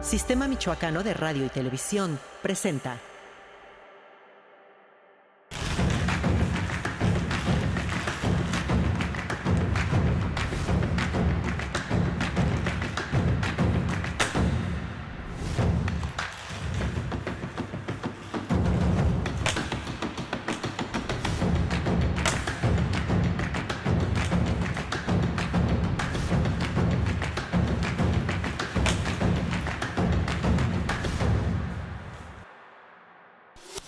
Sistema Michoacano de Radio y Televisión presenta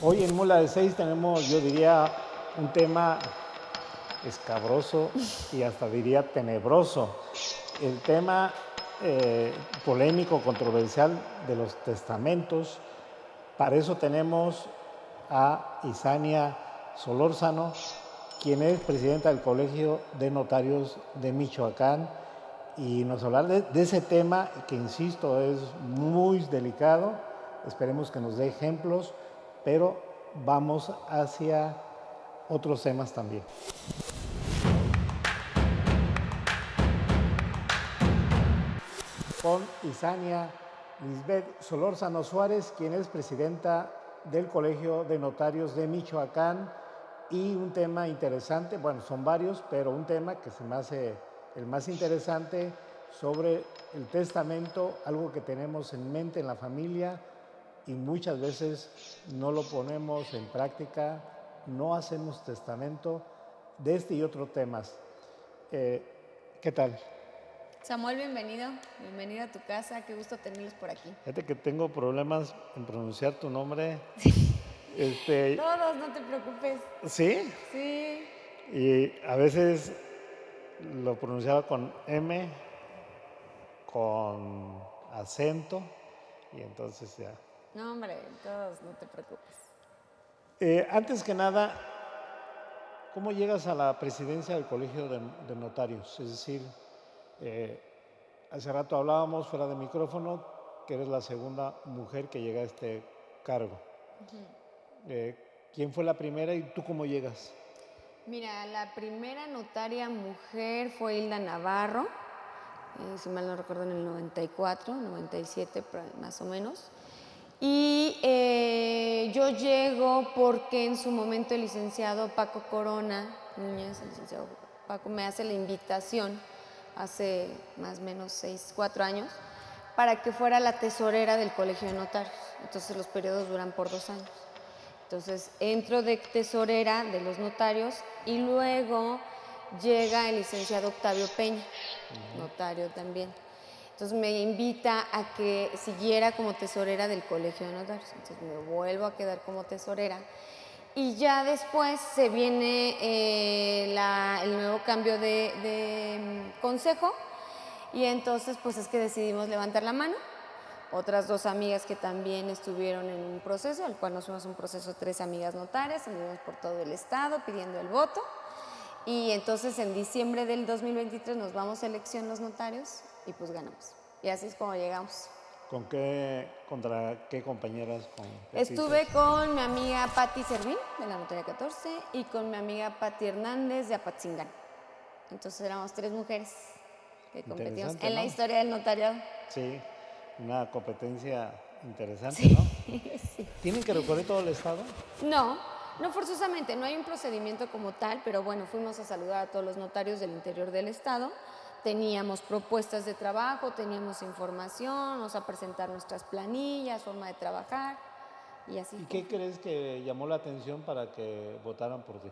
Hoy en Mula de 6 tenemos, yo diría, un tema escabroso y hasta diría tenebroso. El tema polémico, controversial de los testamentos. Para eso tenemos a Isania Solórzano, quien es presidenta del Colegio de Notarios de Michoacán, y nos hablar de ese tema que, insisto, es muy delicado. Esperemos que nos dé ejemplos, pero vamos hacia otros temas también. Con Isania Lisbeth Solórzano Suárez, quien es presidenta del Colegio de Notarios de Michoacán, y un tema interesante, bueno, son varios, pero un tema que se me hace el más interesante sobre el testamento, algo que tenemos en mente en la familia y muchas veces no lo ponemos en práctica, no hacemos testamento de este y otros temas. ¿Qué tal? Samuel, bienvenido a tu casa, qué gusto tenerlos por aquí. Fíjate que tengo problemas en pronunciar tu nombre. Todos, no te preocupes. ¿Sí? Sí. Y a veces lo pronunciaba con M, con acento, y entonces ya. No, hombre, todos, no te preocupes. Antes que nada, ¿cómo llegas a la presidencia del Colegio de Notarios? Es decir, hace rato hablábamos fuera de micrófono que eres la segunda mujer que llega a este cargo. ¿Quién fue la primera y tú cómo llegas? Mira, la primera notaria mujer fue Hilda Navarro, si mal no recuerdo en el 94, 97 más o menos. Y yo llego porque en su momento el licenciado Paco Corona Núñez, el licenciado Paco, me hace la invitación hace más o menos 4 años para que fuera la tesorera del Colegio de Notarios. Entonces los periodos duran por 2 años. Entonces entro de tesorera de los notarios y luego llega el licenciado Octavio Peña, notario también. Entonces me invita a que siguiera como tesorera del Colegio de Notarios. Entonces me vuelvo a quedar como tesorera. Y ya después se viene el nuevo cambio de consejo. Y entonces pues es que decidimos levantar la mano. Otras 2 amigas que también estuvieron en un proceso, al cual nos fuimos un proceso 3 amigas notarias, anduvimos por todo el estado pidiendo el voto. Y entonces en diciembre del 2023 nos vamos a elección los notarios y pues ganamos. Y así es como llegamos. ¿Contra qué compañeras? Estuve con mi amiga Patti Servín, de la Notaría 14, y con mi amiga Patti Hernández, de Apatzingán. Entonces éramos 3 mujeres que competíamos en la historia del notariado. Sí, una competencia interesante, sí, ¿no? Sí. ¿Tienen que recorrer todo el estado? No forzosamente, no hay un procedimiento como tal, pero bueno, fuimos a saludar a todos los notarios del interior del estado. Teníamos propuestas de trabajo, teníamos información, vamos a presentar nuestras planillas, forma de trabajar y así. ¿Y qué crees que llamó la atención para que votaran por ti?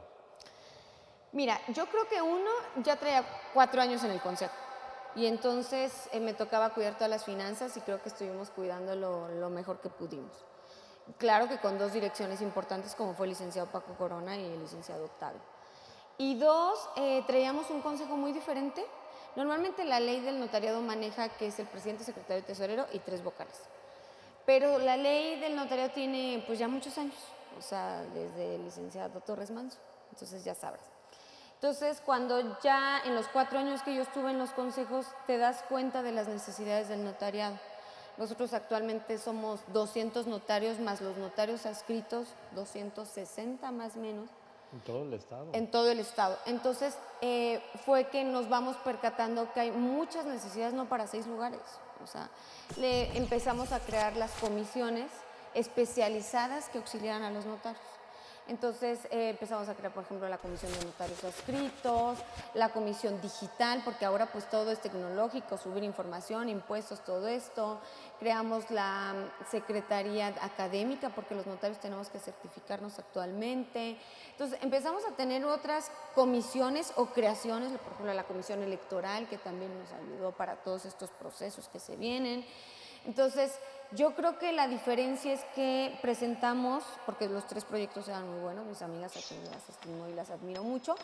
Mira, yo creo que uno ya traía 4 años en el consejo y entonces me tocaba cuidar todas las finanzas y creo que estuvimos cuidando lo mejor que pudimos. Claro que con 2 direcciones importantes como fue el licenciado Paco Corona y el licenciado Octavio. Y 2, traíamos un consejo muy diferente. Normalmente la ley del notariado maneja que es el presidente, secretario y tesorero y 3 vocales. Pero la ley del notariado tiene pues ya muchos años, o sea, desde el licenciado Torres Manso, entonces ya sabrás. Entonces, cuando ya en los 4 años que yo estuve en los consejos, te das cuenta de las necesidades del notariado. Nosotros actualmente somos 200 notarios, más los notarios adscritos, 260 más o menos. En todo el estado. En todo el estado. Entonces, fue que nos vamos percatando que hay muchas necesidades, no para 6 lugares. O sea, empezamos a crear las comisiones especializadas que auxiliaran a los notarios. Entonces empezamos a crear, por ejemplo, la comisión de notarios adscritos, la comisión digital, porque ahora pues todo es tecnológico, subir información, impuestos, todo esto. Creamos la secretaría académica, porque los notarios tenemos que certificarnos actualmente. Entonces empezamos a tener otras comisiones o creaciones, por ejemplo, la comisión electoral, que también nos ayudó para todos estos procesos que se vienen. Entonces, yo creo que la diferencia es que presentamos, porque los 3 proyectos eran muy buenos, mis amigas a quienes las estimo y las admiro mucho,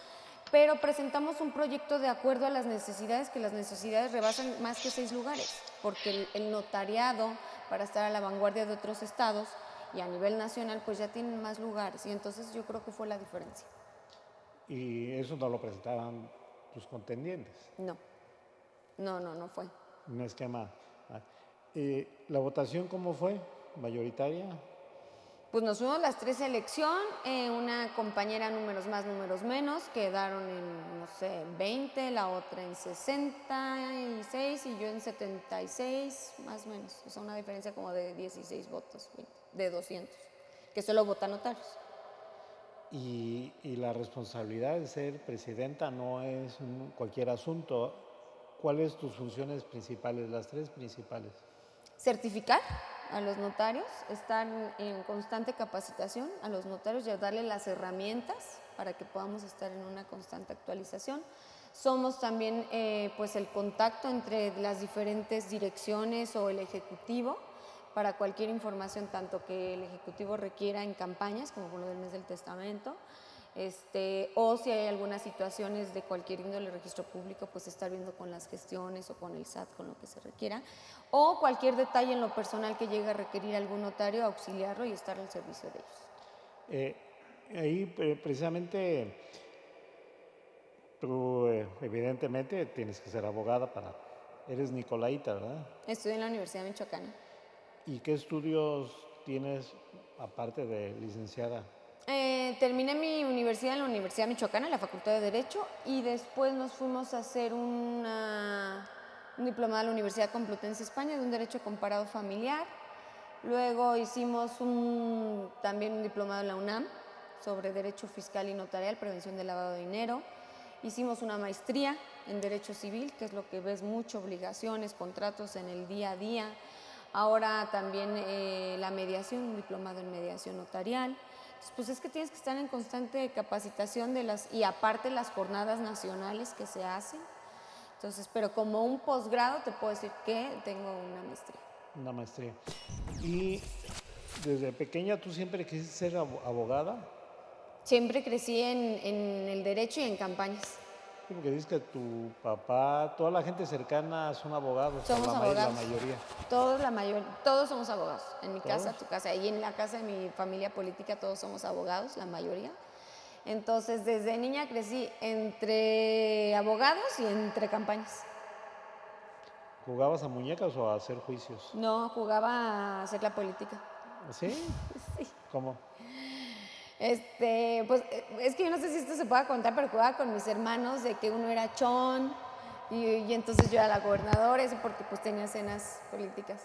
pero presentamos un proyecto de acuerdo a las necesidades, que las necesidades rebasan más que 6 lugares, porque el notariado, para estar a la vanguardia de otros estados y a nivel nacional, pues ya tienen más lugares, y entonces yo creo que fue la diferencia. Y eso no lo presentaban tus contendientes. No fue. Un esquema. ¿La votación cómo fue? ¿Mayoritaria? Pues nos fuimos las 3 a elección, una compañera números más, números menos, quedaron en, no sé, 20, la otra en 66 y yo en 76, más o menos. O sea, una diferencia como de 16 votos, de 200, que solo votan notarios. Y la responsabilidad de ser presidenta no es cualquier asunto. ¿Cuáles tus funciones principales, las 3 principales? Certificar a los notarios, estar en constante capacitación a los notarios y darle las herramientas para que podamos estar en una constante actualización. Somos también pues el contacto entre las diferentes direcciones o el ejecutivo para cualquier información, tanto que el ejecutivo requiera en campañas, como por lo del mes del testamento, o si hay algunas situaciones de cualquier índole registro público, pues estar viendo con las gestiones o con el SAT, con lo que se requiera, o cualquier detalle en lo personal que llegue a requerir algún notario, auxiliarlo y estar al servicio de ellos. Ahí precisamente tú evidentemente tienes que ser abogada eres nicolaita, ¿verdad? Estudié en la Universidad Michoacana. ¿Y qué estudios tienes aparte de licenciada? Terminé mi universidad en la Universidad Michoacana, en la Facultad de Derecho, y después nos fuimos a hacer un diplomado en la Universidad Complutense España de un Derecho Comparado Familiar. Luego hicimos también un diplomado en la UNAM sobre Derecho Fiscal y Notarial, Prevención del Lavado de Dinero. Hicimos una maestría en Derecho Civil, que es lo que ves mucho, obligaciones, contratos en el día a día. Ahora también la mediación, un diplomado en mediación notarial. Pues es que tienes que estar en constante capacitación y aparte las jornadas nacionales que se hacen. Entonces, pero como un posgrado te puedo decir que tengo una maestría. Una maestría. ¿Y desde pequeña tú siempre quisiste ser abogada? Siempre crecí en el derecho y en campañas. Sí, porque dices que tu papá, toda la gente cercana son abogados. Somos abogados. La mayoría. Todos somos abogados. En mi ¿Todos? casa, tu casa, y en la casa de mi familia política todos somos abogados, la mayoría. Entonces, desde niña crecí entre abogados y entre campañas. ¿Jugabas a muñecas o a hacer juicios? No, jugaba a hacer la política. ¿Sí? Sí. ¿Cómo? Pues es que yo no sé si esto se pueda contar, pero jugaba con mis hermanos de que uno era chon y entonces yo era la gobernadora, eso porque pues tenía cenas políticas.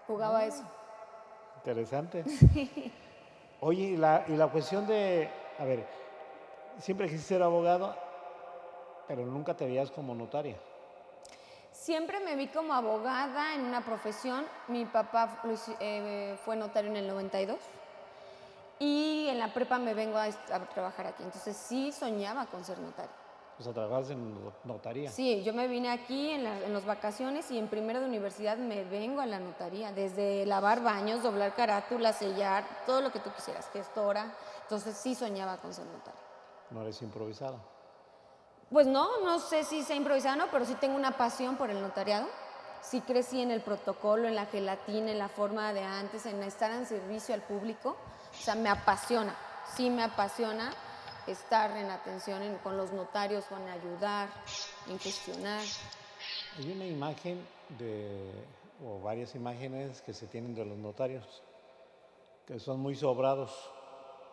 Jugaba eso. Interesante. Oye, y la cuestión de, a ver, siempre quisiste ser abogado, pero nunca te veías como notaria. Siempre me vi como abogada en una profesión. Mi papá fue notario en el 92 y en la prepa me vengo a trabajar aquí. Entonces sí soñaba con ser notaria. O sea, trabajabas en notaría. Sí, yo me vine aquí en las vacaciones y en primero de universidad me vengo a la notaría. Desde lavar baños, doblar carátulas, sellar, todo lo que tú quisieras, gestora. Entonces sí soñaba con ser notaria. No eres improvisada. Pues no sé si sea improvisado o no, pero sí tengo una pasión por el notariado. Sí crecí en el protocolo, en la gelatina, en la forma de antes, en estar en servicio al público. O sea, me apasiona, sí me apasiona estar en atención con los notarios, con ayudar, en gestionar. Hay una imagen o varias imágenes que se tienen de los notarios, que son muy sobrados,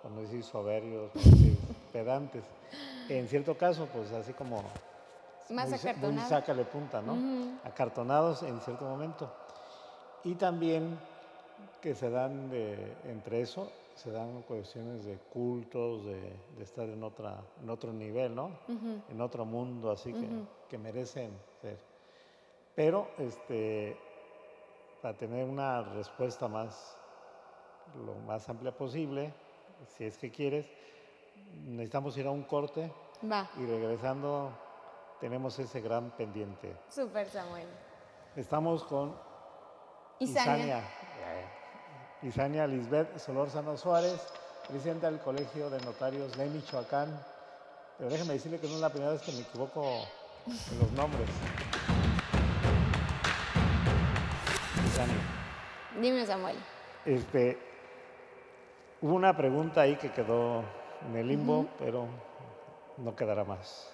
por no decir soberbios, por decir pedantes. En cierto caso, pues así como Más muy acartonado. sácale punta, ¿no? Acartonados en cierto momento. Y también que se dan entre eso, se dan cuestiones de cultos, de estar en otro nivel, ¿no? En otro mundo, así que merecen ser. Pero para tener una respuesta lo más amplia posible, si es que quieres, necesitamos ir a un corte Va, y regresando tenemos ese gran pendiente. súper Samuel. Estamos con Isania. Isania Lisbeth Solórzano Suárez, presidenta del Colegio de Notarios de Michoacán. Pero déjeme decirle que no es la primera vez que me equivoco en los nombres. Isania. Dime, Samuel. Hubo una pregunta ahí que quedó en el limbo, pero no quedará más.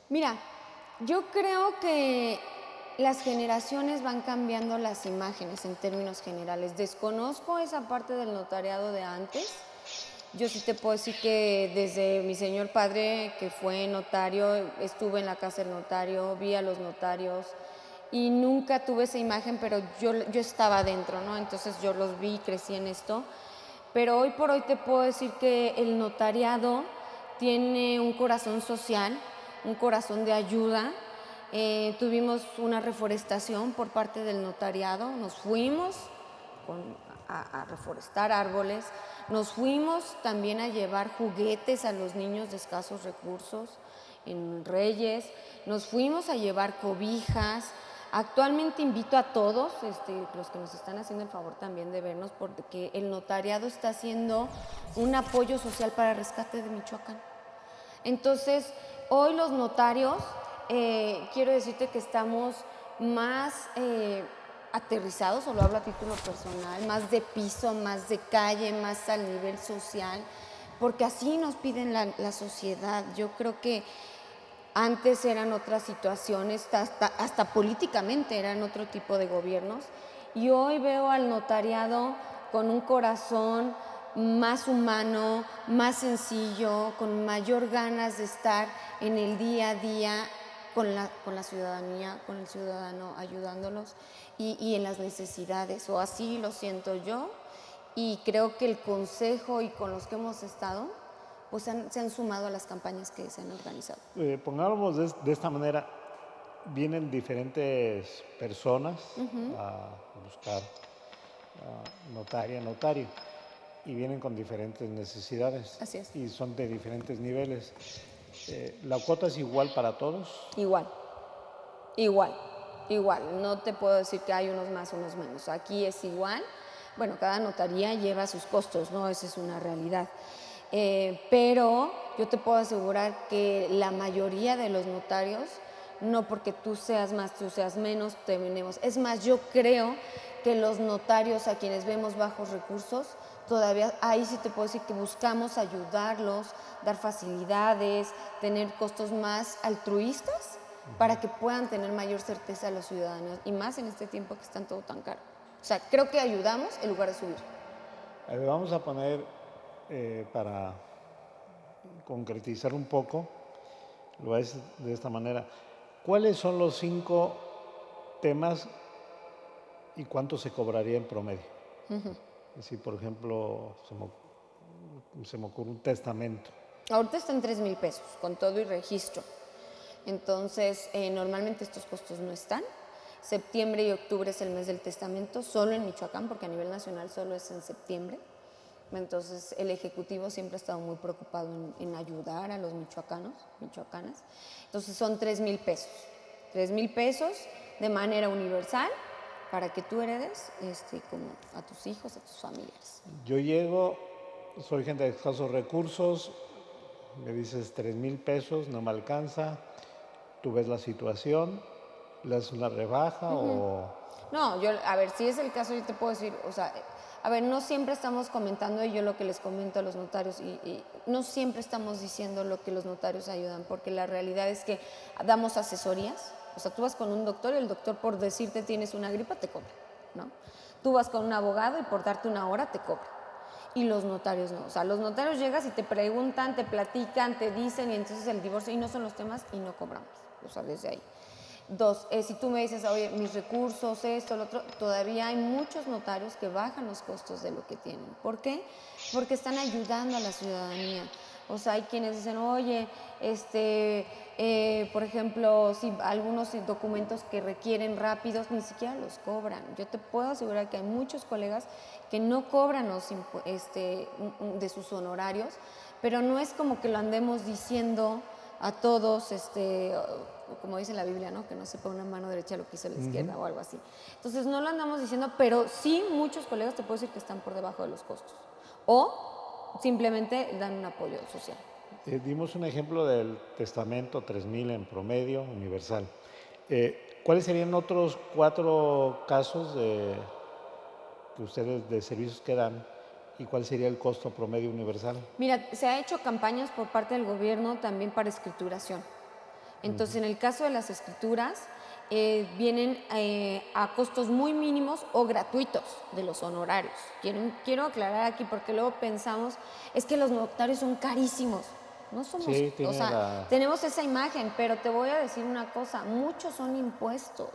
Mira, yo creo que las generaciones van cambiando las imágenes en términos generales. Desconozco esa parte del notariado de antes. Yo sí te puedo decir que desde mi señor padre, que fue notario, estuve en la casa del notario, vi a los notarios y nunca tuve esa imagen, pero yo estaba dentro, ¿no? Entonces yo los vi, crecí en esto. Pero hoy por hoy te puedo decir que el notariado tiene un corazón social, un corazón de ayuda. Tuvimos una reforestación por parte del notariado, nos fuimos a reforestar árboles, nos fuimos también a llevar juguetes a los niños de escasos recursos en Reyes, nos fuimos a llevar cobijas. Actualmente invito a todos, los que nos están haciendo el favor también de vernos, porque el notariado está haciendo un apoyo social para el rescate de Michoacán. Entonces, hoy los notarios, quiero decirte que estamos más aterrizados, o lo hablo a título personal, más de piso, más de calle, más al nivel social, porque así nos piden la sociedad. Yo creo que antes eran otras situaciones, hasta políticamente eran otro tipo de gobiernos, y hoy veo al notariado con un corazón más humano, más sencillo, con mayor ganas de estar en el día a día con la ciudadanía, con el ciudadano, ayudándolos y en las necesidades, o así lo siento yo, y creo que el consejo y con los que hemos estado, pues se han sumado a las campañas que se han organizado. Pongámoslo de esta manera, vienen diferentes personas a buscar notario, y vienen con diferentes necesidades. Así es. Y son de diferentes niveles. ¿La cuota es igual para todos? Igual. No te puedo decir que hay unos más, unos menos. Aquí es igual. Bueno, cada notaría lleva sus costos, ¿no? Esa es una realidad. Pero yo te puedo asegurar que la mayoría de los notarios, no porque tú seas más, tú seas menos, tenemos. Es más, yo creo que los notarios a quienes vemos bajos recursos, todavía ahí sí te puedo decir que buscamos ayudarlos, dar facilidades, tener costos más altruistas para que puedan tener mayor certeza a los ciudadanos, y más en este tiempo que están todo tan caro. O sea, creo que ayudamos en lugar de subir. Vamos a poner, para concretizar un poco, lo es de esta manera. ¿Cuáles son los 5 temas y cuánto se cobraría en promedio? Si, por ejemplo, se me ocurre un testamento. Ahorita está en 3,000 pesos, con todo y registro. Entonces, normalmente estos costos no están. Septiembre y octubre es el mes del testamento, solo en Michoacán, porque a nivel nacional solo es en septiembre. Entonces, el Ejecutivo siempre ha estado muy preocupado en ayudar a los michoacanos, michoacanas. Entonces, son 3,000 pesos. 3,000 pesos de manera universal para que tú heredes como a tus hijos, a tus familiares. Yo llego, soy gente de escasos recursos, me dices 3,000 pesos, no me alcanza, tú ves la situación, le das una rebaja o... No, a ver, si es el caso, yo te puedo decir, o sea, a ver, no siempre estamos comentando, y yo lo que les comento a los notarios, y no siempre estamos diciendo lo que los notarios ayudan, porque la realidad es que damos asesorías. O sea, tú vas con un doctor y el doctor, por decirte tienes una gripa, te cobra, ¿no? Tú vas con un abogado y por darte una hora te cobra. y los notarios no. O sea, los notarios llegas y te preguntan, te platican, te dicen, y entonces el divorcio, y no son los temas, y no cobramos. O sea, desde ahí. Dos, si tú me dices, oye, mis recursos, esto, lo otro, todavía hay muchos notarios que bajan los costos de lo que tienen. ¿Por qué? Porque están ayudando a la ciudadanía. O sea, hay quienes dicen, oye, por ejemplo, si algunos documentos que requieren rápidos, ni siquiera los cobran. Yo te puedo asegurar que hay muchos colegas que no cobran de sus honorarios, pero no es como que lo andemos diciendo a todos, como dice la Biblia, ¿no? Que no sepa una mano derecha lo que hizo la izquierda o algo así. Entonces no lo andamos diciendo, pero sí muchos colegas te puedo decir que están por debajo de los costos. O simplemente dan un apoyo social. Dimos un ejemplo del testamento 3,000 en promedio universal. ¿Cuáles serían otros 4 casos que ustedes de servicios que dan y cuál sería el costo promedio universal? Mira, se ha hecho campañas por parte del gobierno también para escrituración. Entonces, en el caso de las escrituras, vienen a costos muy mínimos o gratuitos de los honorarios. Quiero aclarar aquí porque luego pensamos, es que los notarios son carísimos. No somos, Sí, tenemos esa imagen, pero te voy a decir una cosa, muchos son impuestos.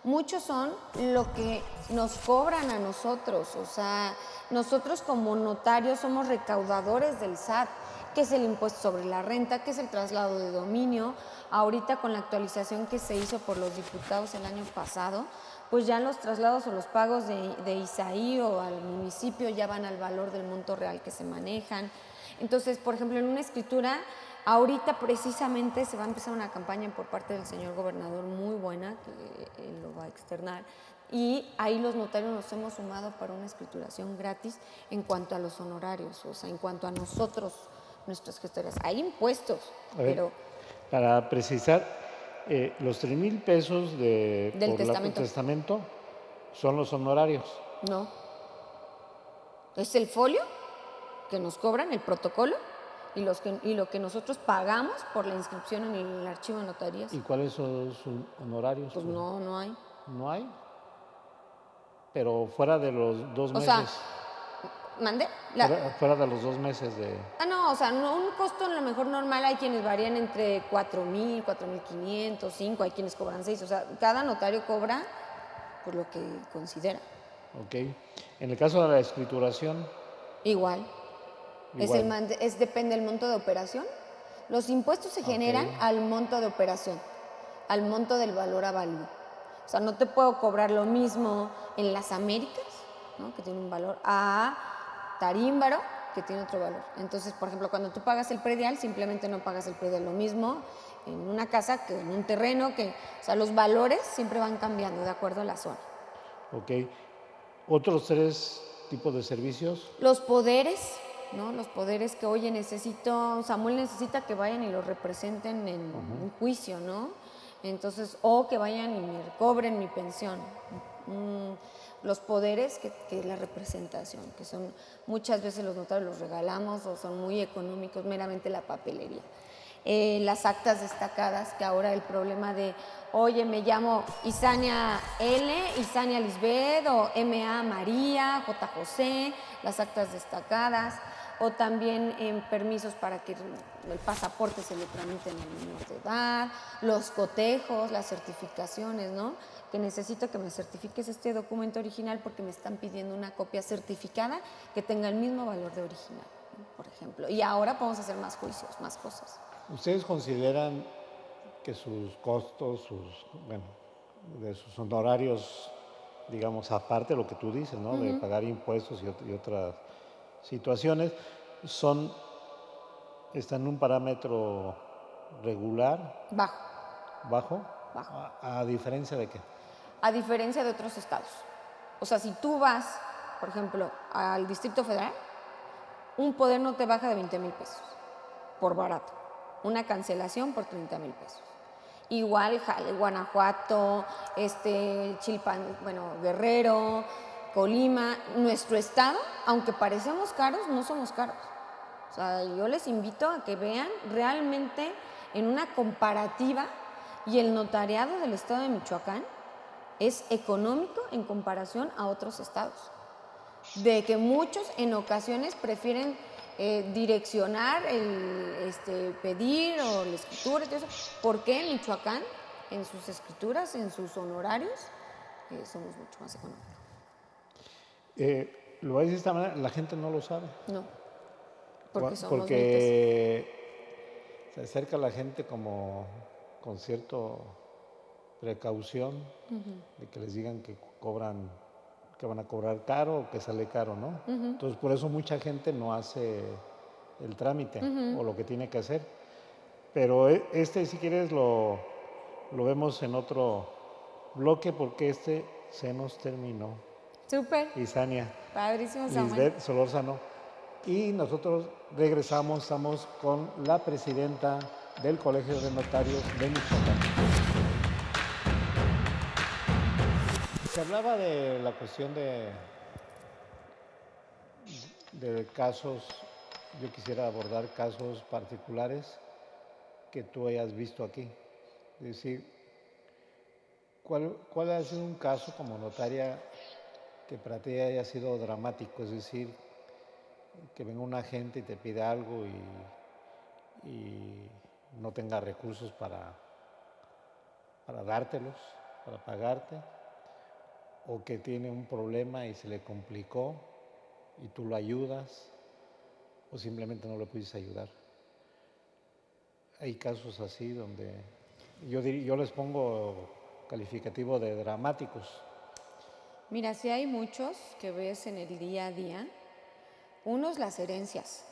Muchos son lo que nos cobran a nosotros, o sea, nosotros como notarios somos recaudadores del SAT, que es el impuesto sobre la renta, que es el traslado de dominio. Ahorita con la actualización que se hizo por los diputados el año pasado, pues ya los traslados o los pagos de ISAI o al municipio ya van al valor del monto real que se manejan. Entonces, por ejemplo, en una escritura, ahorita precisamente se va a empezar una campaña por parte del señor gobernador muy buena, que él lo va a externar, y ahí los notarios nos hemos sumado para una escrituración gratis en cuanto a los honorarios, o sea, en cuanto a nosotros, nuestras gestorías. Hay impuestos, pero... Para precisar, los 3,000 pesos del por testamento son los honorarios. No. Es el folio que nos cobran, el protocolo, y lo que nosotros pagamos por la inscripción en el archivo de notarías. ¿Y cuáles son sus honorarios? Pues no hay. ¿No hay? Pero fuera de los 2 meses. O sea, ¿mande? Fuera de los 2 meses de... No, o sea, un costo a lo mejor normal hay quienes varían entre 4,000, 4,500, 5, hay quienes cobran 6. O sea, cada notario cobra por lo que considera. Ok. En el caso de la escrituración... Igual. Depende del monto de operación. Los impuestos se generan al monto de operación, al monto del valor avalido. O sea, no te puedo cobrar lo mismo en las Américas, ¿no? Que tiene un valor, a Tarímbaro, que tiene otro valor. Entonces, por ejemplo, cuando tú pagas el predial, simplemente no pagas el predial lo mismo en una casa que en un terreno, o sea, los valores siempre van cambiando de acuerdo a la zona. Ok. ¿Otros 3 tipos de servicios? Los poderes, ¿no? Los poderes que, oye, Samuel necesita que vayan y lo representen en un juicio, ¿no? Entonces, o que vayan y me cobren mi pensión. Los poderes que es la representación, que son muchas veces los notarios los regalamos o son muy económicos, meramente la papelería. Las actas destacadas, que ahora el problema de, oye, me llamo Isania L, Isania Lisbeth, o MA María, J. José, las actas destacadas, o también permisos para que el pasaporte se le tramite en el menor de edad, los cotejos, las certificaciones, ¿no? Que necesito que me certifiques este documento original porque me están pidiendo una copia certificada que tenga el mismo valor de original, ¿no? Por ejemplo. Y ahora podemos hacer más juicios, más cosas. ¿Ustedes consideran que sus costos, de sus honorarios, digamos, aparte de lo que tú dices, ¿no? De pagar impuestos y otras situaciones, están en un parámetro regular? Bajo. ¿A diferencia de qué? A diferencia de otros estados. O sea, si tú vas, por ejemplo, al Distrito Federal, un poder no te baja de 20,000 pesos por barato. Una cancelación por 30,000 pesos. Igual Guanajuato, Chilpan, Guerrero, Colima, nuestro estado, aunque parecemos caros, no somos caros. O sea, yo les invito a que vean realmente en una comparativa, y el notariado del estado de Michoacán es económico en comparación a otros estados. de que muchos en ocasiones prefieren direccionar, pedir o la escritura y todo eso. ¿Por qué en Michoacán, en sus escrituras, en sus honorarios, somos mucho más económicos? Lo voy a decir de esta manera, la gente no lo sabe. No, porque somos Porque se acerca la gente como con cierta precaución de que les digan que cobran, que van a cobrar caro o que sale caro, ¿no? Entonces por eso mucha gente no hace el trámite o lo que tiene que hacer. Pero si quieres lo vemos en otro bloque porque se nos terminó. súper, Isania, padrísimo, Samuel. Lisbeth Solórzano. Y nosotros regresamos, estamos con la presidenta del Colegio de Notarios de Michoacán. Se hablaba de la cuestión de casos, yo quisiera abordar casos particulares que tú hayas visto aquí. Es decir, ¿cuál ha sido un caso como notaria que para ti haya sido dramático? Es decir, que venga un agente y te pide algo y no tenga recursos para dártelos, para pagarte, o que tiene un problema y se le complicó y tú lo ayudas, o simplemente no le pudiste ayudar. Hay casos así donde yo les pongo calificativo de dramáticos. Mira, sí hay muchos que ves en el día a día. Unos, las herencias.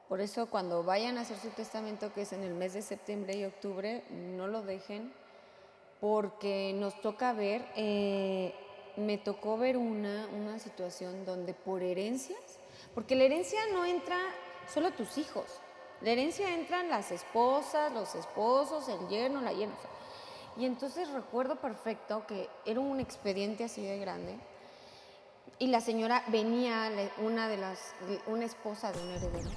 Por eso cuando vayan a hacer su testamento, que es en el mes de septiembre y octubre, no lo dejen, porque nos toca ver, me tocó ver una situación donde por herencias, porque la herencia no entra solo tus hijos, la herencia entran las esposas, los esposos, el yerno, la yerna. Y entonces recuerdo perfecto que era un expediente así de grande y la señora venía, una esposa de un heredero,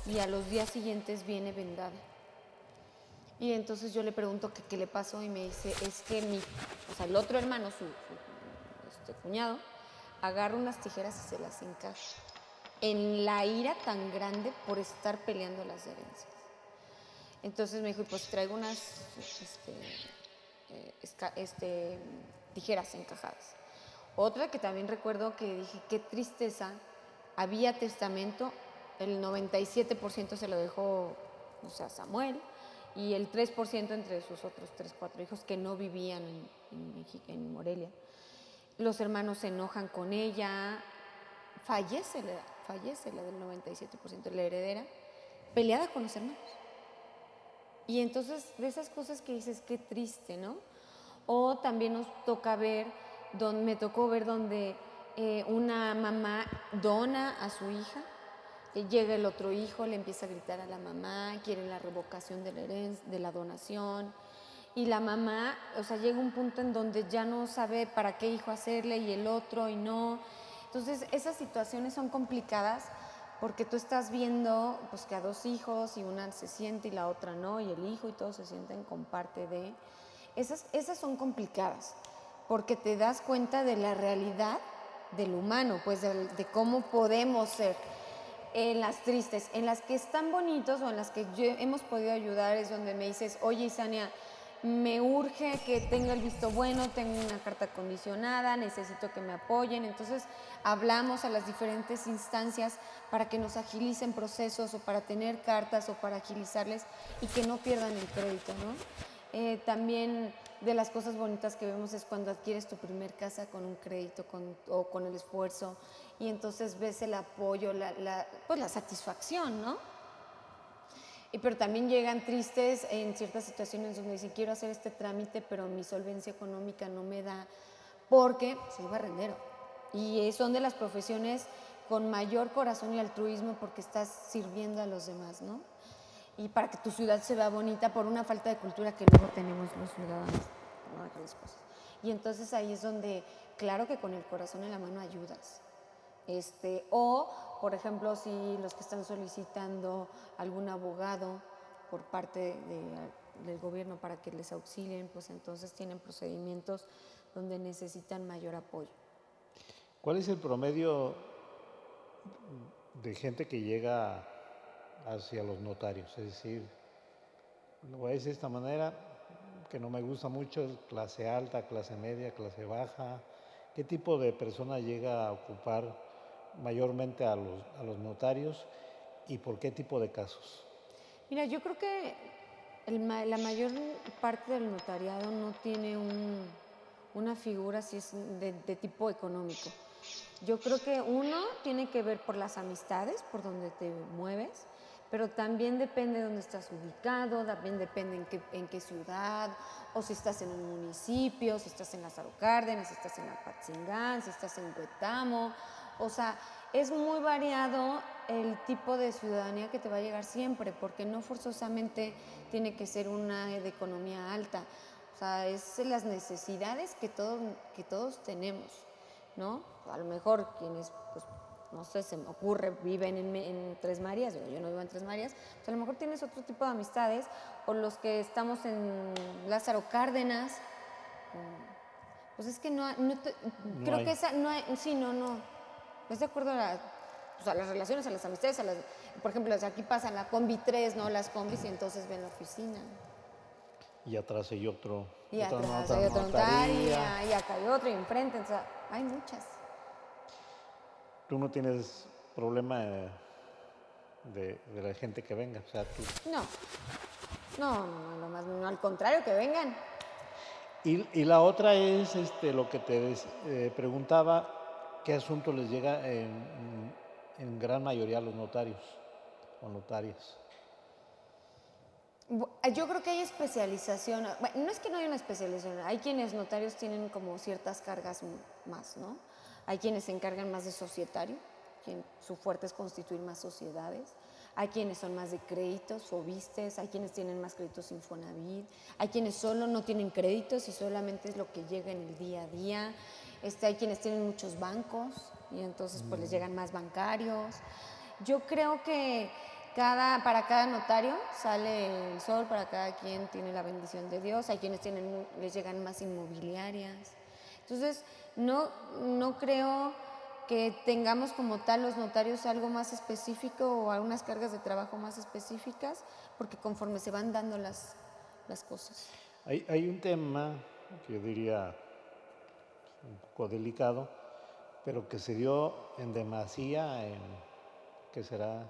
y a los días siguientes viene vendada. Y entonces yo le pregunto qué le pasó y me dice, es que el otro hermano, su cuñado, agarra unas tijeras y se las encaja. En la ira tan grande por estar peleando las herencias. Entonces me dijo, pues traigo unas tijeras encajadas. Otra que también recuerdo que dije, qué tristeza, había testamento, el 97% se lo dejó, Samuel, y el 3% entre sus otros 3-4 hijos que no vivían en Morelia. Los hermanos se enojan con ella, fallece la del 97%, la heredera, peleada con los hermanos. Y entonces, de esas cosas que dices, qué triste, ¿no? O también me tocó ver donde una mamá dona a su hija, llega el otro hijo, le empieza a gritar a la mamá, quiere la revocación de la donación, y la mamá, llega un punto en donde ya no sabe para qué hijo hacerle y el otro y no. Entonces, esas situaciones son complicadas porque tú estás viendo pues, que a dos hijos y una se siente y la otra no, y el hijo y todos se sienten con parte de... Esas son complicadas porque te das cuenta de la realidad del humano, pues de cómo podemos ser. En las tristes, en las que están bonitos o en las que hemos podido ayudar es donde me dices, oye Isania, me urge que tenga el visto bueno, tengo una carta condicionada, necesito que me apoyen. Entonces hablamos a las diferentes instancias para que nos agilicen procesos o para tener cartas o para agilizarles y que no pierdan el crédito, ¿no? También de las cosas bonitas que vemos es cuando adquieres tu primer casa con un crédito o con el esfuerzo y entonces ves el apoyo, pues la satisfacción, ¿no? Pero también llegan tristes en ciertas situaciones donde dicen, quiero hacer este trámite, pero mi solvencia económica no me da, porque soy barrendero. Y son de las profesiones con mayor corazón y altruismo porque estás sirviendo a los demás, ¿no? Y para que tu ciudad se vea bonita por una falta de cultura que luego tenemos los ciudadanos, ¿no? Aquellas cosas. Y entonces ahí es donde, claro que con el corazón en la mano ayudas. O, por ejemplo, si los que están solicitando algún abogado por parte del gobierno para que les auxilien, pues entonces tienen procedimientos donde necesitan mayor apoyo. ¿Cuál es el promedio de gente que llega hacia los notarios? Es decir, lo voy a decir de esta manera, que no me gusta mucho, clase alta, clase media, clase baja. ¿Qué tipo de persona llega a ocupar mayormente a los notarios y por qué tipo de casos? Mira, yo creo que la mayor parte del notariado no tiene una figura así es de tipo económico. Yo creo que uno tiene que ver por las amistades, por donde te mueves, pero también depende de dónde estás ubicado, también depende en qué ciudad, o si estás en un municipio, si estás en Lázaro Cárdenas, si estás en Apatzingán, si estás en Huetamo. O sea, es muy variado el tipo de ciudadanía que te va a llegar siempre, porque no forzosamente tiene que ser una de economía alta. O sea, es las necesidades que todos tenemos, ¿no? A lo mejor quienes, pues, no sé, se me ocurre, viven en Tres Marías, yo no vivo en Tres Marías, pues a lo mejor tienes otro tipo de amistades, o los que estamos en Lázaro Cárdenas, pues es que creo que esa no hay, sí, no, es de acuerdo pues a las relaciones, a las amistades, por ejemplo, aquí pasa la combi 3, ¿no? Las combis y entonces ven la oficina. Y atrás hay otro. Y otra atrás nota, hay otra notaría. notaria, y acá hay otro, y enfrente, o sea, hay muchas. Tú no tienes problema de la gente que venga, o sea, tú. No, lo más, no, al contrario, que vengan. Y la otra es lo que te preguntaba, ¿qué asunto les llega en gran mayoría a los notarios o notarias? Yo creo que hay especialización. Bueno, no es que no haya una especialización, hay quienes notarios tienen como ciertas cargas más, ¿no? Hay quienes se encargan más de societario, su fuerte es constituir más sociedades. Hay quienes son más de créditos, fobistes, hay quienes tienen más créditos Infonavit, hay quienes solo no tienen créditos y solamente es lo que llega en el día a día. Hay quienes tienen muchos bancos y entonces pues les llegan más bancarios. Yo creo que para cada notario sale el sol, para cada quien tiene la bendición de Dios, hay quienes les llegan más inmobiliarias. Entonces, no creo que tengamos como tal los notarios algo más específico o algunas cargas de trabajo más específicas, porque conforme se van dando las cosas. Hay un tema que yo diría un poco delicado, pero que se dio en demasía que será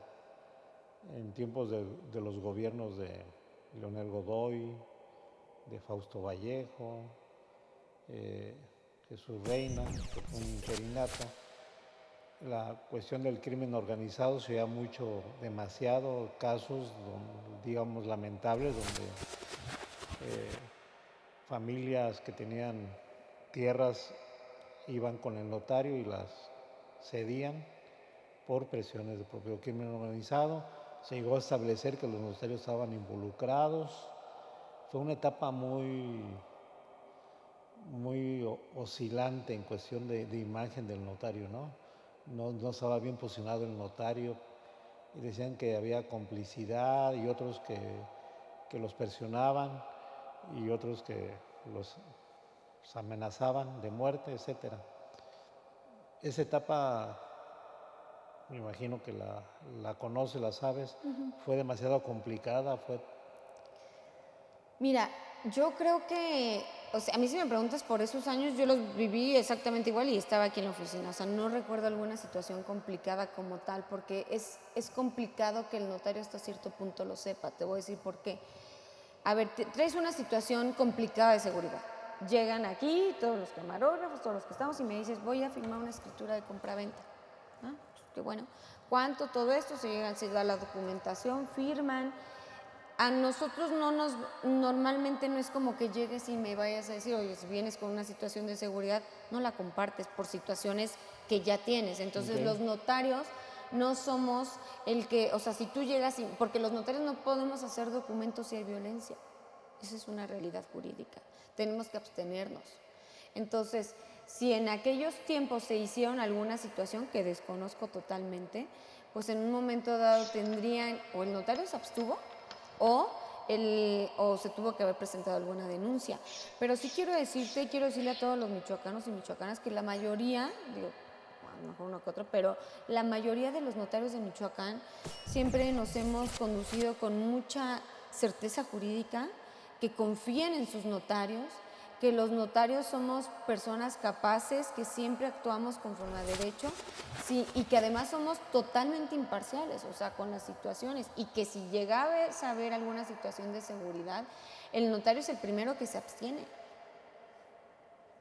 en tiempos de los gobiernos de Leonel Godoy, de Fausto Vallejo, Jesús Reina, que fue un interinato. La cuestión del crimen organizado se da mucho, demasiado casos, digamos, lamentables, donde familias que tenían tierras iban con el notario y las cedían por presiones del propio crimen organizado. Se llegó a establecer que los notarios estaban involucrados. Fue una etapa muy oscilante en cuestión de imagen del notario, ¿no? No estaba bien posicionado el notario y decían que había complicidad y otros que los presionaban y otros que los amenazaban de muerte, etcétera. Esa etapa, me imagino que la conoces, la sabes, fue demasiado complicada, Mira, yo creo que, o sea, a mí si me preguntas por esos años, yo los viví exactamente igual y estaba aquí en la oficina. O sea, no recuerdo alguna situación complicada como tal, porque es complicado que el notario hasta cierto punto lo sepa. Te voy a decir por qué. A ver, traes una situación complicada de seguridad. Llegan aquí todos los camarógrafos, todos los que estamos, y me dices, voy a firmar una escritura de compra-venta. ¿Ah? Pues, qué bueno. ¿Cuánto todo esto? Se da la documentación, firman. A nosotros normalmente no es como que llegues y me vayas a decir, oye, si vienes con una situación de seguridad, no la compartes por situaciones que ya tienes. Entonces, los notarios no somos o sea, si tú llegas, porque los notarios no podemos hacer documentos si hay violencia. Esa es una realidad jurídica. Tenemos que abstenernos. Entonces, si en aquellos tiempos se hicieron alguna situación que desconozco totalmente, pues en un momento dado tendrían, o el notario se abstuvo, o se tuvo que haber presentado alguna denuncia. Pero sí quiero decirle a todos los michoacanos y michoacanas que la mayoría, a lo mejor uno que otro, pero la mayoría de los notarios de Michoacán siempre nos hemos conducido con mucha certeza jurídica, que confíen en sus notarios, que los notarios somos personas capaces, que siempre actuamos conforme a derecho, sí, y que además somos totalmente imparciales, o sea, con las situaciones, y que si llegaba a haber alguna situación de seguridad, el notario es el primero que se abstiene.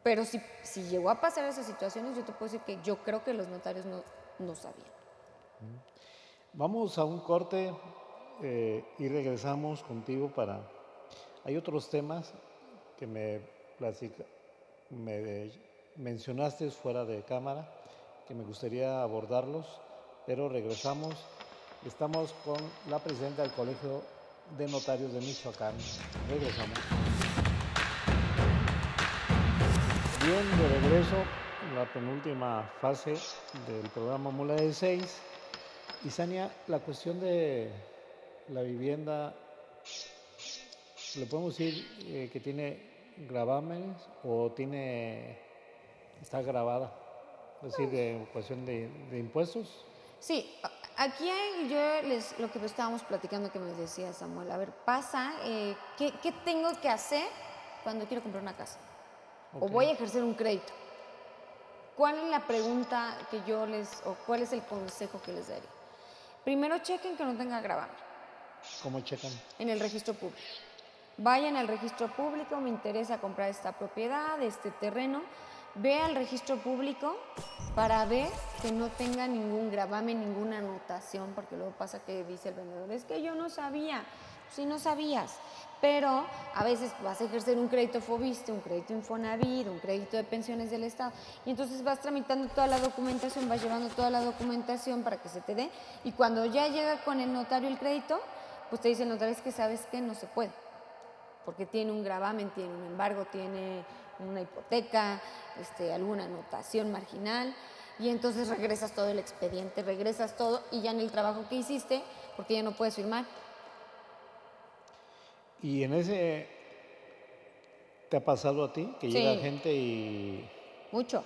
Pero si llegó a pasar esas situaciones, yo te puedo decir que yo creo que los notarios no sabían. Vamos a un corte y regresamos contigo para... Hay otros temas que me mencionaste fuera de cámara, que me gustaría abordarlos, pero regresamos. Estamos con la presidenta del Colegio de Notarios de Michoacán. Regresamos. Bien, de regreso, en la penúltima fase del programa Mula de 6. Y Sania, la cuestión de la vivienda, ¿le podemos decir que tiene gravámenes o está grabada? Es decir, de cuestión de impuestos. Sí, aquí lo que estábamos platicando que me decía Samuel, a ver, pasa, ¿qué tengo que hacer cuando quiero comprar una casa? O voy a ejercer un crédito. ¿Cuál es la pregunta o cuál es el consejo que les daría? Primero, chequen que no tenga gravamen. ¿Cómo checan? En el registro público. Vayan al registro público, me interesa comprar esta propiedad, este terreno. Ve al registro público para ver que no tenga ningún gravamen, ninguna anotación, porque luego pasa que dice el vendedor, es que yo no sabía. Sí, no sabías, pero a veces vas a ejercer un crédito Fobiste, un crédito Infonavit, un crédito de pensiones del Estado, y entonces vas tramitando toda la documentación, vas llevando toda la documentación para que se te dé, y cuando ya llega con el notario el crédito, pues te dice el notario, es que sabes que no se puede, porque tiene un gravamen, tiene un embargo, tiene una hipoteca, alguna anotación marginal, y entonces regresas todo el expediente, regresas todo, y ya en el trabajo que hiciste, porque ya no puedes firmar. ¿Y en ese te ha pasado a ti que Sí. llega gente y... Mucho,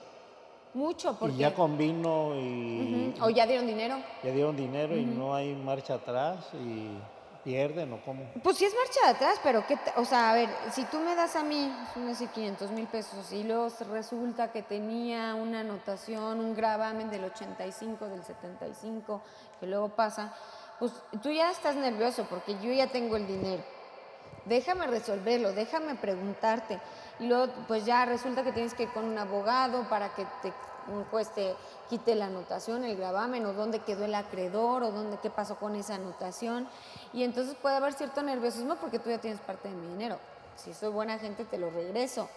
porque... Y ya convino y... O ya dieron dinero. Ya dieron dinero y no hay marcha atrás y pierden o cómo. Pues sí es marcha de atrás, pero o sea, a ver, si tú me das a mí, no sé, 500,000 pesos y luego resulta que tenía una anotación, un gravamen del 85, del 75, que luego pasa, pues tú ya estás nervioso porque yo ya tengo el dinero. Déjame resolverlo, déjame preguntarte. Y luego pues ya resulta que tienes que ir con un abogado para que un juez te quite la anotación, el gravamen, o dónde quedó el acreedor, o qué pasó con esa anotación. Y entonces puede haber cierto nerviosismo porque tú ya tienes parte de mi dinero. Si soy buena gente te lo regreso.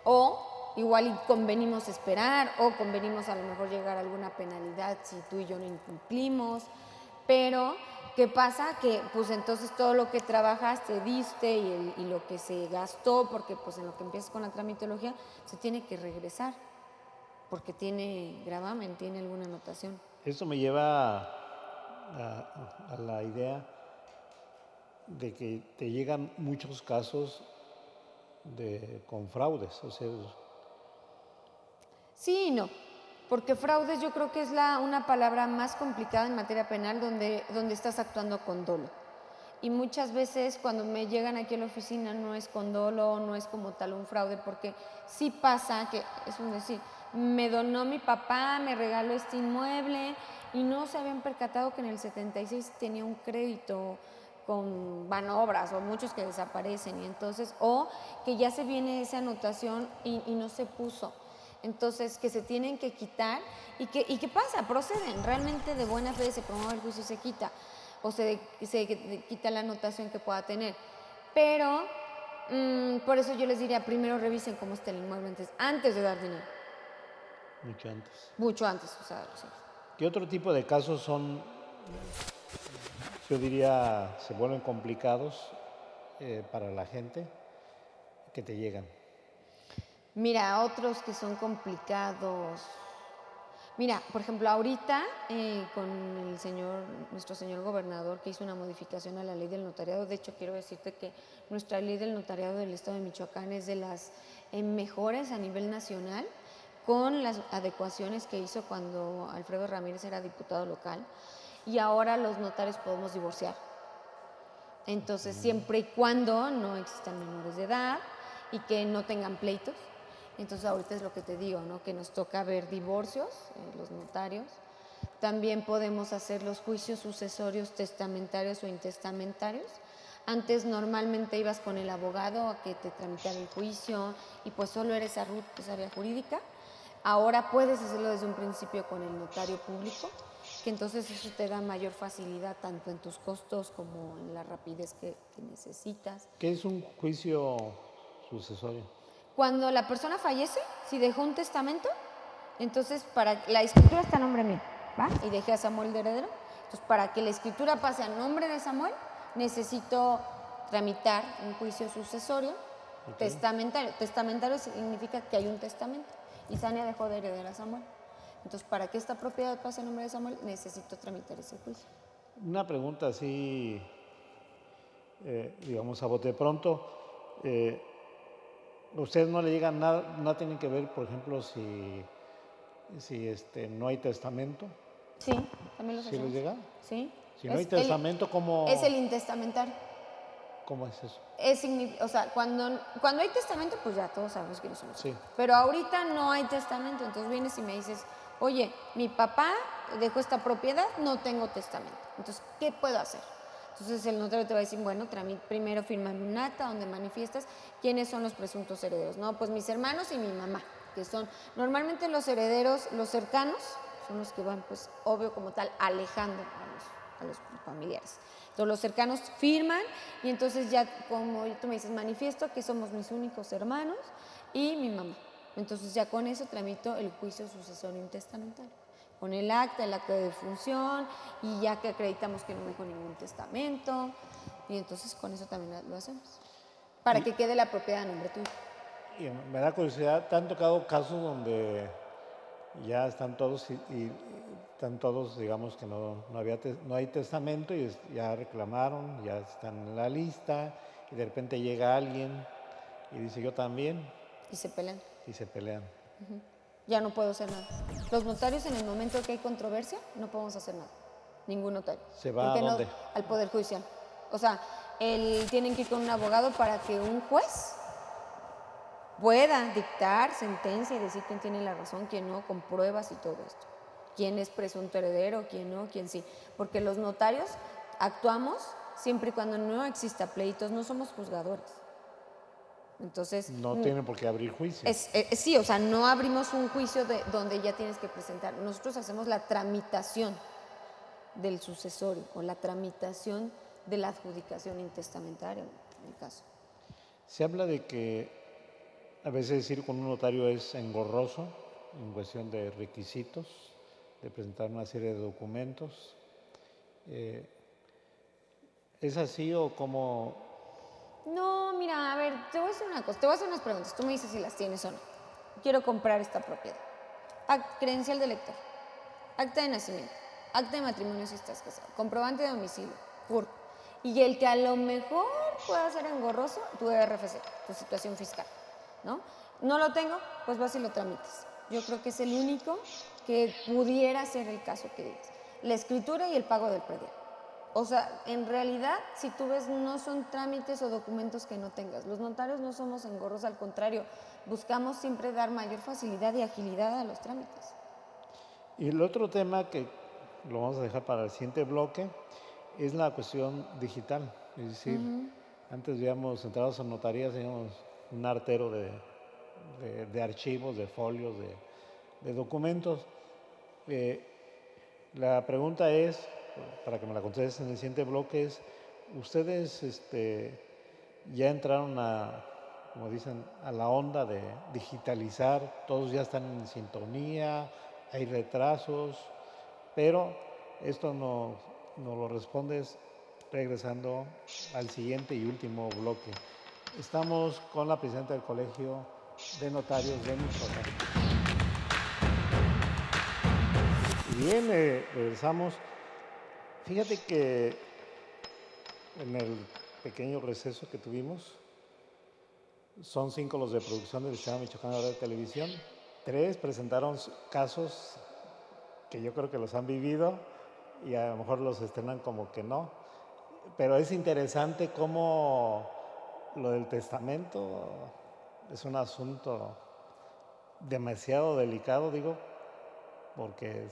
O igual convenimos esperar, o convenimos a lo mejor llegar a alguna penalidad si tú y yo no incumplimos. Pero ¿qué pasa? Que pues entonces todo lo que trabajaste, diste y lo que se gastó, porque pues en lo que empiezas con la tramitología, se tiene que regresar, porque tiene gravamen, tiene alguna anotación. Eso me lleva a la idea de que te llegan muchos casos con fraudes. O sea, sí y no. Porque fraudes yo creo que es una palabra más complicada en materia penal donde estás actuando con dolo. Y muchas veces cuando me llegan aquí a la oficina no es con dolo, no es como tal un fraude, porque sí pasa que, es un decir, me donó mi papá, me regaló este inmueble y no se habían percatado que en el 76 tenía un crédito con Banobras o muchos que desaparecen y entonces, o que ya se viene esa anotación y no se puso. Entonces, que se tienen que quitar y ¿qué pasa? Proceden, realmente de buena fe se promueve el juicio y se quita, o se quita la anotación que pueda tener. Pero, por eso yo les diría, primero revisen cómo está el inmueble antes de dar dinero. Mucho antes. Mucho antes, o sea, sí. ¿Qué otro tipo de casos son, yo diría, se vuelven complicados para la gente que te llegan? Mira, otros que son complicados. Mira, por ejemplo, ahorita con nuestro señor gobernador que hizo una modificación a la ley del notariado, de hecho quiero decirte que nuestra ley del notariado del estado de Michoacán es de las mejores a nivel nacional, con las adecuaciones que hizo cuando Alfredo Ramírez era diputado local, y ahora los notarios podemos divorciar. Entonces, siempre y cuando no existan menores de edad y que no tengan pleitos. Entonces, ahorita es lo que te digo, ¿no? Que nos toca ver divorcios, los notarios. También podemos hacer los juicios sucesorios testamentarios o intestamentarios. Antes normalmente ibas con el abogado a que te tramitara el juicio y pues solo eres esa área jurídica. Ahora puedes hacerlo desde un principio con el notario público, que entonces eso te da mayor facilidad tanto en tus costos como en la rapidez que necesitas. ¿Qué es un juicio sucesorio? Cuando la persona fallece, si dejó un testamento, entonces para la escritura está a nombre mío, ¿va? Y dejé a Samuel de heredero. Entonces, para que la escritura pase a nombre de Samuel, necesito tramitar un juicio sucesorio testamentario. Testamentario significa que hay un testamento y Sania dejó de heredar a Samuel. Entonces, para que esta propiedad pase a nombre de Samuel, necesito tramitar ese juicio. Una pregunta así, digamos, a bote pronto. ¿Ustedes no le llegan nada, no tienen que ver, por ejemplo, si no hay testamento? Sí, también los ¿Sí hacemos. les llega? Sí. Si no hay testamento, ¿cómo? Es el intestamentario. ¿Cómo es eso? O sea, cuando hay testamento, pues ya todos sabemos quiénes son. Sí. Pero ahorita no hay testamento, entonces vienes y me dices, oye, mi papá dejó esta propiedad, no tengo testamento. Entonces, ¿qué puedo hacer? Entonces el notario te va a decir, bueno, primero fírmame un acta donde manifiestas quiénes son los presuntos herederos. No, pues mis hermanos y mi mamá, que son normalmente los herederos, los cercanos, son los que van, pues, obvio como tal, alejando a los familiares. Entonces los cercanos firman y entonces ya, como tú me dices, manifiesto que somos mis únicos hermanos y mi mamá. Entonces ya con eso tramito el juicio sucesorio intestamentario. Con el acta de defunción y ya que acreditamos que no dejó ningún testamento. Y entonces con eso también lo hacemos. Para que quede la propiedad a nombre tuyo. Y me da curiosidad, ¿te han tocado casos donde ya están todos y están todos, digamos que no hay testamento y ya reclamaron, ya están en la lista y de repente llega alguien y dice yo también? Y se pelean. Y se pelean. Ya no puedo hacer nada. Los notarios, en el momento que hay controversia, no podemos hacer nada. Ningún notario. ¿Se va a dónde? Al Poder Judicial. O sea, tienen que ir con un abogado para que un juez pueda dictar sentencia y decir quién tiene la razón, quién no, con pruebas y todo esto. Quién es presunto heredero, quién no, quién sí. Porque los notarios actuamos siempre y cuando no exista pleitos, no somos juzgadores. Entonces, no tienen por qué abrir juicio. Sí, o sea, no abrimos un juicio donde ya tienes que presentar. Nosotros hacemos la tramitación del sucesorio o la tramitación de la adjudicación intestamentaria, en el caso. Se habla de que a veces ir con un notario es engorroso en cuestión de requisitos, de presentar una serie de documentos. ¿Es así o cómo? No, mira, a ver, te voy a decir una cosa, te voy a hacer unas preguntas, tú me dices si las tienes o no. Quiero comprar esta propiedad. Credencial de lector, acta de nacimiento, acta de matrimonio si estás casado, comprobante de domicilio, CURP. Y el que a lo mejor pueda ser engorroso, tu RFC, tu situación fiscal, ¿no? No lo tengo, pues vas y lo tramitas. Yo creo que es el único que pudiera ser el caso que digas. La escritura y el pago del predial. O sea, en realidad, si tú ves, no son trámites o documentos que no tengas. Los notarios no somos engorros, al contrario, buscamos siempre dar mayor facilidad y agilidad a los trámites. Y el otro tema que lo vamos a dejar para el siguiente bloque es la cuestión digital. Es decir, antes vivíamos entrados en notarías, teníamos un artero de archivos, de folios, de documentos. La pregunta es, para que me la contestes en el siguiente bloque, es, ¿ustedes ya entraron como dicen, a la onda de digitalizar? Todos ya están en sintonía, hay retrasos, pero esto no lo respondes regresando al siguiente y último bloque. Estamos con la presidenta del Colegio de Notarios de Michoacán. Y bien, regresamos. Fíjate que en el pequeño receso que tuvimos, son 5 los de producción del Sistema Michoacán de Radio y Televisión, 3 presentaron casos que yo creo que los han vivido y a lo mejor los estrenan como que no. Pero es interesante cómo lo del testamento es un asunto demasiado delicado, digo, porque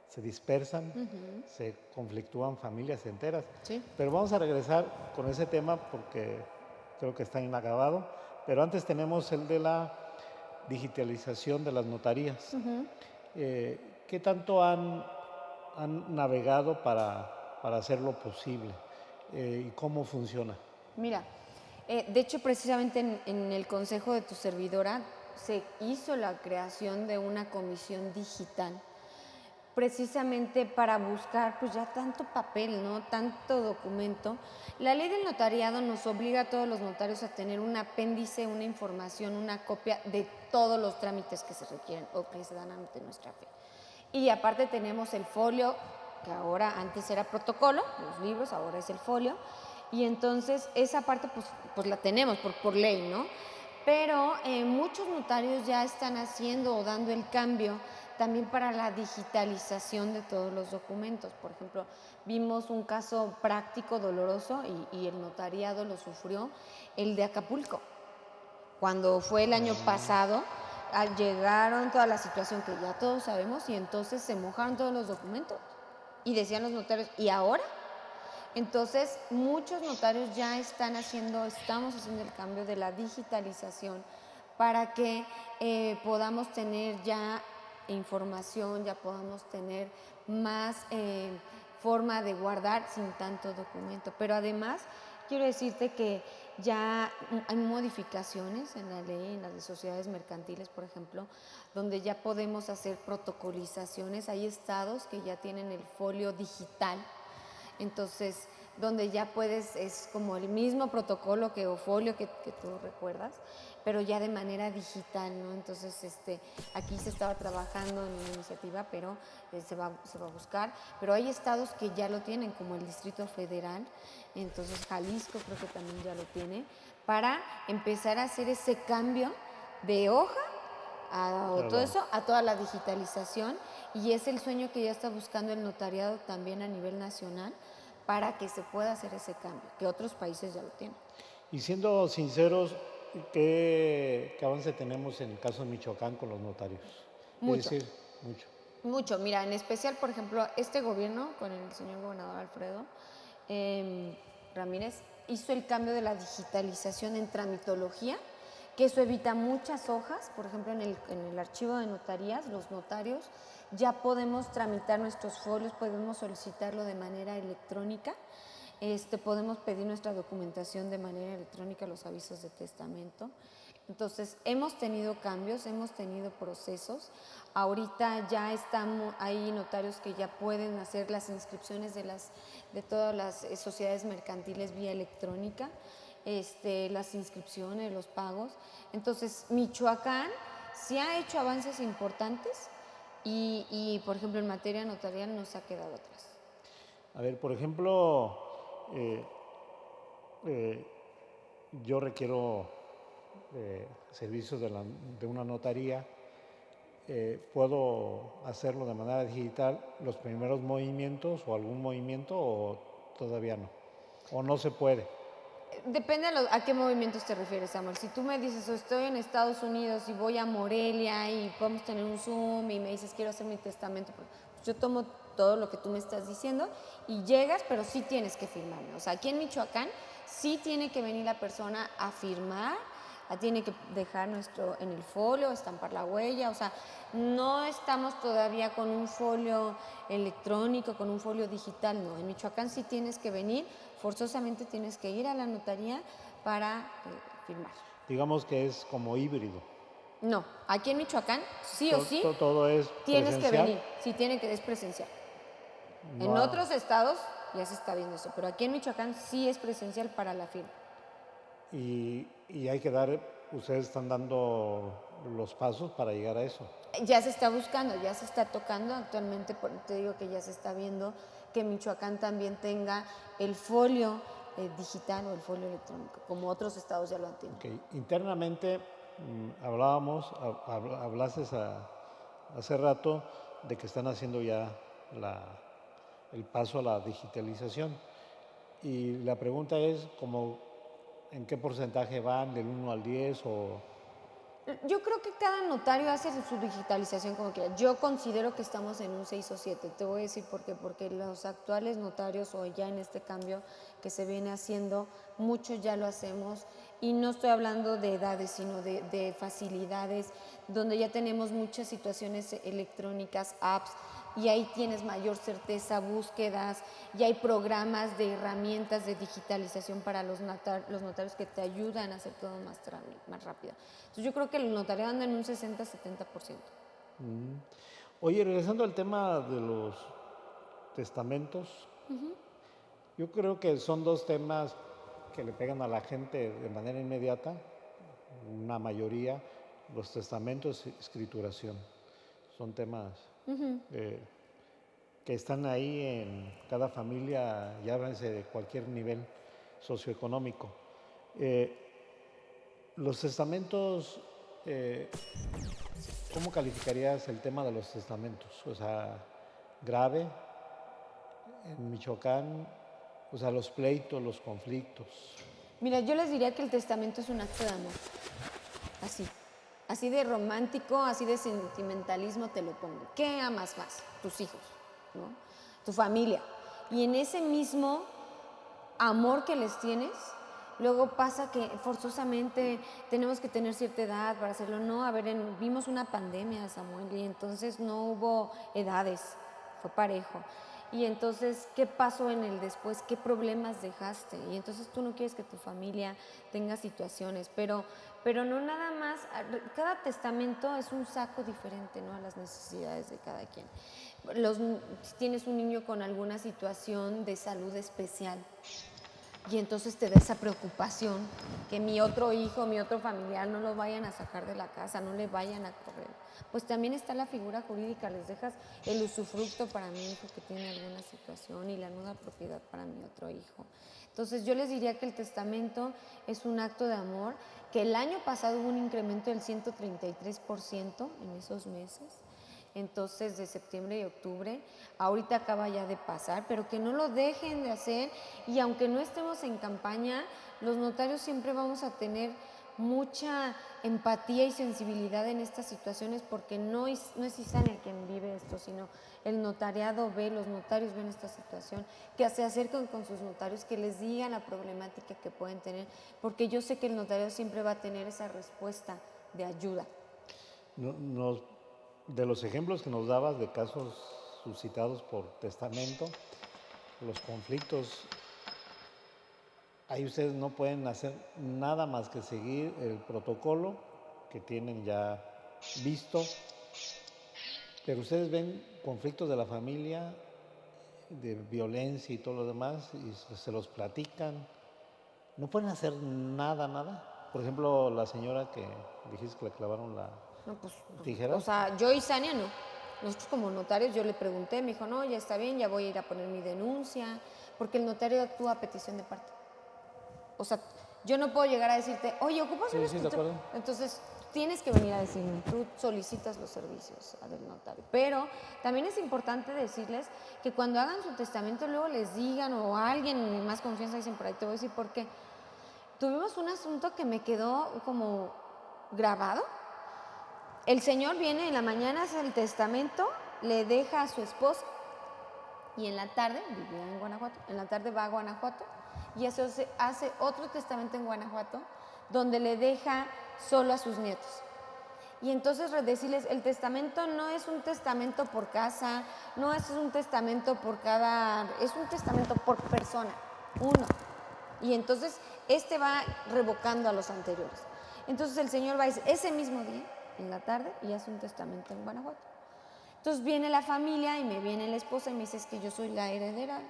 se dispersan, se conflictúan familias enteras. Sí. Pero vamos a regresar con ese tema porque creo que está inacabado. Pero antes tenemos el de la digitalización de las notarías. ¿Qué tanto han navegado para hacerlo posible? ¿Y cómo funciona? Mira, de hecho precisamente en el consejo de tu servidora se hizo la creación de una comisión digital precisamente para buscar pues ya tanto papel, ¿no? Tanto documento. La ley del notariado nos obliga a todos los notarios a tener un apéndice, una información, una copia de todos los trámites que se requieren o que se dan ante nuestra fe. Y aparte tenemos el folio, que ahora antes era protocolo, los libros, ahora es el folio. Y entonces esa parte pues la tenemos por ley, ¿no? Pero muchos notarios ya están haciendo o dando el cambio también para la digitalización de todos los documentos. Por ejemplo, vimos un caso práctico doloroso y el notariado lo sufrió, el de Acapulco. Cuando fue el año pasado, llegaron toda la situación que ya todos sabemos y entonces se mojaron todos los documentos. Y decían los notarios, ¿y ahora? Entonces, muchos notarios ya estamos haciendo el cambio de la digitalización para que podamos tener ya información, ya podamos tener más forma de guardar sin tanto documento. Pero además, quiero decirte que ya hay modificaciones en la ley, en las de sociedades mercantiles, por ejemplo, donde ya podemos hacer protocolizaciones. Hay estados que ya tienen el folio digital. Entonces, donde ya puedes, es como el mismo protocolo o folio que tú recuerdas, pero ya de manera digital, ¿no? Entonces, aquí se estaba trabajando en una iniciativa, pero se va a buscar. Pero hay estados que ya lo tienen, como el Distrito Federal, entonces Jalisco creo que también ya lo tiene, para empezar a hacer ese cambio de hoja todo eso, a toda la digitalización, y es el sueño que ya está buscando el notariado también a nivel nacional para que se pueda hacer ese cambio, que otros países ya lo tienen. Y siendo sinceros, ¿qué avance tenemos en el caso de Michoacán con los notarios? Mucho. Es decir, mucho. Mucho. Mira, en especial, por ejemplo, este gobierno, con el señor gobernador Alfredo Ramírez, hizo el cambio de la digitalización en tramitología, que eso evita muchas hojas. Por ejemplo, en el archivo de notarías, los notarios ya podemos tramitar nuestros folios, podemos solicitarlo de manera electrónica, podemos pedir nuestra documentación de manera electrónica, los avisos de testamento. Entonces, hemos tenido cambios, hemos tenido procesos. Ahorita ya hay notarios que ya pueden hacer las inscripciones de todas las sociedades mercantiles vía electrónica. Las inscripciones, los pagos. Entonces, Michoacán sí ha hecho avances importantes y, por ejemplo, en materia notarial no se ha quedado atrás. A ver, por ejemplo, yo requiero servicios de una notaría. ¿Puedo hacerlo de manera digital los primeros movimientos o algún movimiento o todavía no? ¿O no se puede? Depende a qué movimientos te refieres, Samuel. Si tú me dices, estoy en Estados Unidos y voy a Morelia y podemos tener un Zoom y me dices, quiero hacer mi testamento, pues yo tomo todo lo que tú me estás diciendo y llegas, pero sí tienes que firmarme. O sea, aquí en Michoacán sí tiene que venir la persona a firmar, tiene que dejar en el folio, estampar la huella. O sea, no estamos todavía con un folio electrónico, con un folio digital, no. En Michoacán sí tienes que venir, forzosamente tienes que ir a la notaría para firmar. Digamos que es como híbrido. No, aquí en Michoacán sí o sí todo es tienes presencial. Que venir, sí es presencial. No. En otros estados ya se está viendo eso, pero aquí en Michoacán sí es presencial para la firma. Y hay que ustedes están dando los pasos para llegar a eso. Ya se está buscando, ya se está tocando actualmente, te digo que ya se está viendo que Michoacán también tenga el folio digital o el folio electrónico, como otros estados ya lo tienen. Okay. Internamente hablaste hace rato de que están haciendo ya el paso a la digitalización. Y la pregunta es, como, ¿en qué porcentaje van, del 1 al 10 o...? Yo creo que cada notario hace su digitalización como quiera. Yo considero que estamos en un 6 o 7. Te voy a decir por qué. Porque los actuales notarios, o ya en este cambio que se viene haciendo, mucho ya lo hacemos. Y no estoy hablando de edades, sino de facilidades, donde ya tenemos muchas situaciones electrónicas, apps, y ahí tienes mayor certeza, búsquedas, y hay programas de herramientas de digitalización para los notarios que te ayudan a hacer todo más rápido. Entonces yo creo que el notario anda en un 60-70%. Oye, regresando al tema de los testamentos, yo creo que son dos temas que le pegan a la gente de manera inmediata, una mayoría, los testamentos y escrituración. Son temas que están ahí en cada familia, llámense de cualquier nivel socioeconómico. Los testamentos, ¿cómo calificarías el tema de los testamentos? O sea, grave en Michoacán, o sea, los pleitos, los conflictos. Mira, yo les diría que el testamento es un acto de amor. Así de romántico, así de sentimentalismo te lo pongo. ¿Qué amas más? Tus hijos, ¿no? Tu familia. Y en ese mismo amor que les tienes, luego pasa que forzosamente tenemos que tener cierta edad para hacerlo. No, a ver, vimos una pandemia, Samuel, y entonces no hubo edades, fue parejo. Y entonces, ¿qué pasó en el después? ¿Qué problemas dejaste? Y entonces tú no quieres que tu familia tenga situaciones, pero no nada más. Cada testamento es un saco diferente, ¿no?, a las necesidades de cada quien. Si tienes un niño con alguna situación de salud especial, y entonces te da esa preocupación que mi otro hijo, mi otro familiar no lo vayan a sacar de la casa, no le vayan a correr. Pues también está la figura jurídica, les dejas el usufructo para mi hijo que tiene alguna situación y la nuda propiedad para mi otro hijo. Entonces yo les diría que el testamento es un acto de amor, que el año pasado hubo un incremento del 133% en esos meses. Entonces, de septiembre y octubre, ahorita acaba ya de pasar, pero que no lo dejen de hacer. Y aunque no estemos en campaña, los notarios siempre vamos a tener mucha empatía y sensibilidad en estas situaciones, porque no es Isania quien vive esto, sino el notariado los notarios ven esta situación, que se acercan con sus notarios, que les digan la problemática que pueden tener, porque yo sé que el notario siempre va a tener esa respuesta de ayuda. De los ejemplos que nos dabas de casos suscitados por testamento, los conflictos, ahí ustedes no pueden hacer nada más que seguir el protocolo que tienen ya visto, pero ustedes ven conflictos de la familia, de violencia y todo lo demás, y se los platican. No pueden hacer nada. Por ejemplo, la señora que dijiste que le clavaron la tijera. O sea, yo y Isania no. Nosotros como notarios, yo le pregunté, me dijo, no, ya está bien, ya voy a ir a poner mi denuncia, porque el notario actúa a petición de parte. O sea, yo no puedo llegar a decirte, oye, ¿ocupas un escritorio? Entonces, tienes que venir a decirme, tú solicitas los servicios del notario. Pero también es importante decirles que cuando hagan su testamento, luego les digan, o a alguien en más confianza dicen por ahí, te voy a decir por qué. Tuvimos un asunto que me quedó como grabado. El señor viene en la mañana, hace el testamento, le deja a su esposa, y en la tarde, vivía en Guanajuato, en la tarde va a Guanajuato y hace otro testamento en Guanajuato donde le deja solo a sus nietos. Y entonces decirles, el testamento no es un testamento por casa, no es un testamento por es un testamento por persona, uno. Y entonces va revocando a los anteriores. Entonces el señor va ese mismo día, en la tarde, y hace un testamento en Guanajuato. Entonces viene la familia y me viene la esposa y me dice, es que yo soy la heredera.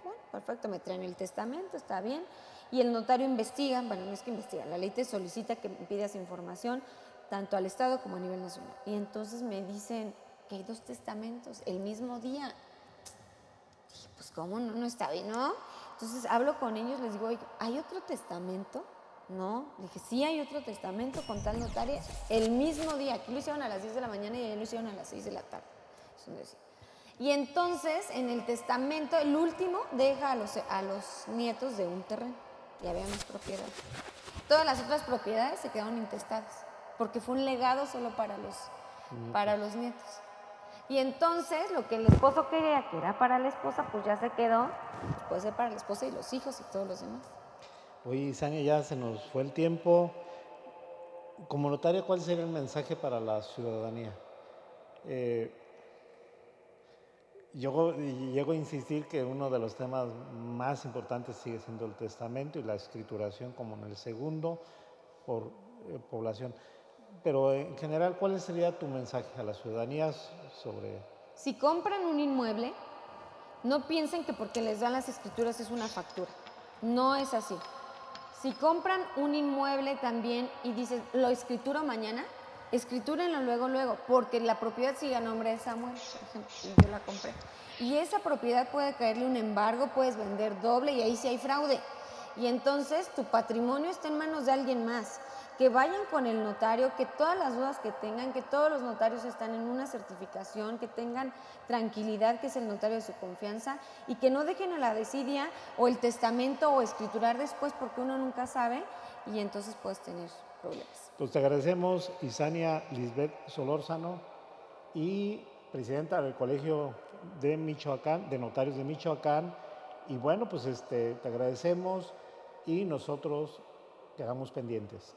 Bueno, perfecto, me traen el testamento, está bien. Y el notario investiga, bueno, no es que investiga, la ley te solicita que pidas información tanto al Estado como a nivel nacional. Y entonces me dicen que hay 2 testamentos el mismo día. Dije, pues cómo no está bien, ¿no? Entonces hablo con ellos, les digo, oye, ¿hay otro testamento? No, dije, sí hay otro testamento con tal notaria el mismo día. Aquí lo hicieron a las 10 de la mañana y allá lo hicieron a las 6 de la tarde. Eso decía. Y entonces, en el testamento, el último deja a los nietos de un terreno. Y había más propiedades. Todas las otras propiedades se quedaron intestadas, porque fue un legado solo para los nietos. Y entonces, lo que el esposo quería, que era para la esposa, pues ya se quedó, pues puede ser para la esposa y los hijos y todos los demás. Oye, Isania, ya se nos fue el tiempo. Como notaria, ¿cuál sería el mensaje para la ciudadanía? Yo llego a insistir que uno de los temas más importantes sigue siendo el testamento y la escrituración como en el segundo por población. Pero en general, ¿cuál sería tu mensaje a las ciudadanías sobre...? Si compran un inmueble, no piensen que porque les dan las escrituras es una factura. No es así. Si compran un inmueble también y dices, lo escrituro mañana, escritúrenlo luego, porque la propiedad sigue a nombre de Samuel, por ejemplo, y yo la compré. Y esa propiedad puede caerle un embargo, puedes vender doble y ahí sí hay fraude. Y entonces tu patrimonio está en manos de alguien más. Que vayan con el notario, que todas las dudas que tengan, que todos los notarios están en una certificación, que tengan tranquilidad, que es el notario de su confianza, y que no dejen a la desidia o el testamento o escriturar después, porque uno nunca sabe y entonces puedes tener problemas. Pues te agradecemos, Isania Lisbeth Solórzano, y presidenta del Colegio de Michoacán, de Notarios de Michoacán. Y bueno, pues te agradecemos y nosotros quedamos pendientes.